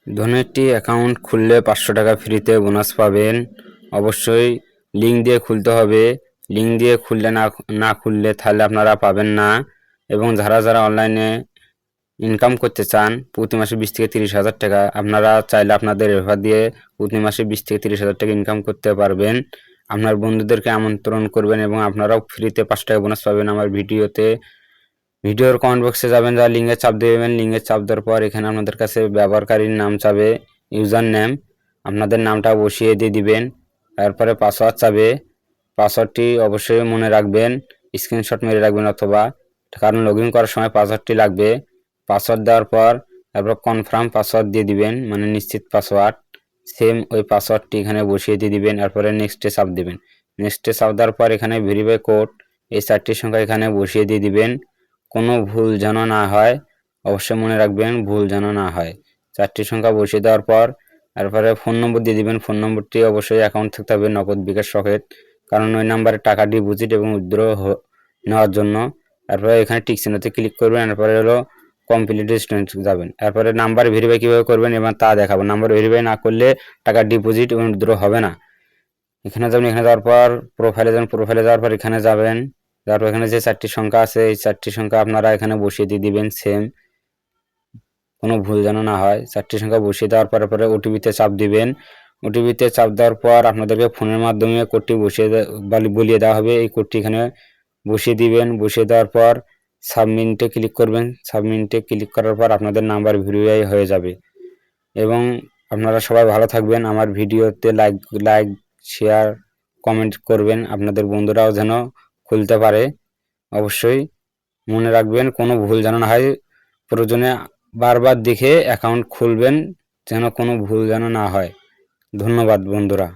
ধনেরটি account খুললে 500 টাকা ফ্রিতে বোনাস পাবেন। অবশ্যই লিঙ্ক দিয়ে খুলতে হবে। লিঙ্ক দিয়ে খুললে না খুললে তাহলে আপনারা পাবেন না। এবং যারা অনলাইনে ইনকাম করতে চান প্রতি মাসে 20 থেকে 30,000 টাকা, আপনারা চাইলে আপনাদের রেফার দিয়ে প্রতি মাসে 20 থেকে 30,000 টাকা ইনকাম করতে পারবেন। আপনার বন্ধুদেরকে আমন্ত্রণ করবেন এবং আপনারাও ফ্রিতে 5 টাকা বোনাস পাবেন। আমার ভিডিওর কমেন্ট বক্সে যাবেন, যা লিঙ্কে চাপ দেবেন। লিঙ্কে চাপ দেওয়ার পর এখানে আপনাদের কাছে ব্যবহারকারীর নাম চাবে, ইউজার নেম, আপনাদের নামটা বসিয়ে দিয়ে দিবেন। তারপরে পাসওয়ার্ড চাবে, পাসওয়ার্ডটি অবশ্যই মনে রাখবেন, স্ক্রিনশট মেরে রাখবেন অথবা, কারণ লগ ইন করার সময় পাসওয়ার্ডটি লাগবে। পাসওয়ার্ড দেওয়ার পর তারপর কনফার্ম পাসওয়ার্ড দিয়ে দিবেন, মানে নিশ্চিত পাসওয়ার্ড। সেম ওই পাসওয়ার্ডটি এখানে বসিয়ে দিয়ে দিবেন। তারপরে নেক্সটে চাপ দেবেন। নেক্সটে চাপ দেওয়ার পর এখানে ভেরিফাই কোড, এই 4টি সংখ্যা এখানে বসিয়ে দিয়ে দিবেন। কোনো ভুল যেন না হয়, অবশ্যই মনে রাখবেন ভুল যেন না হয়। 4টি সংখ্যা বসিয়ে দেওয়ার পর তারপরে ফোন নম্বর দিয়ে দিবেন। ফোন নম্বরটি অবশ্যই অ্যাকাউন্ট থাকতে হবে নগদ, বিকাশ, রকেট, কারণ ওই নাম্বারে টাকা ডিপোজিট এবং উইথড্র নেওয়ার জন্য। তারপরে এখানে টিক চিহ্নতে ক্লিক করবেন। তারপরে হলো কমপ্লিট রেজিস্ট্রেশন যাবেন। তারপরে নাম্বার ভেরিফাই কীভাবে করবেন এবং তা দেখাবো। নাম্বার ভেরিফাই না করলে টাকা ডিপোজিট এবং উইথড্র হবে না। এখানে যাবেন, এখানে যাওয়ার পর প্রোফাইলে যাবেন। প্রোফাইলে যাওয়ার পর এখানে যাবেন, তারপর এখানে যে 4টি সংখ্যা আছে এই 4টি সংখ্যা আপনারা এখানে বসিয়ে দিয়ে দিবেন। সেম, কোনো ভুল যেন না হয়। 4টি সংখ্যা বসিয়ে দেওয়ার পরে ওটিপিতে চাপ দিবেন। ওটিপিতে চাপ দেওয়ার পর আপনাদেরকে ফোনের মাধ্যমে কোডটি বলিয়ে দেওয়া হবে। এই কোডটি এখানে বসিয়ে দিবেন। বসিয়ে দেওয়ার পর সাবমিটে ক্লিক করবেন। সাবমিটে ক্লিক করার পর আপনাদের নাম্বার ভেরিফাই হয়ে যাবে। এবং আপনারা সবাই ভালো থাকবেন। আমার ভিডিওতে লাইক শেয়ার কমেন্ট করবেন, আপনাদের বন্ধুরাও যেন খুলতে পারে। অবশ্যই মনে রাখবেন কোনো ভুল যেন না হয়। প্রয়োজনে বারবার দেখে অ্যাকাউন্ট খুলবেন, যেন কোনো ভুল যেন না হয়। ধন্যবাদ বন্ধুরা।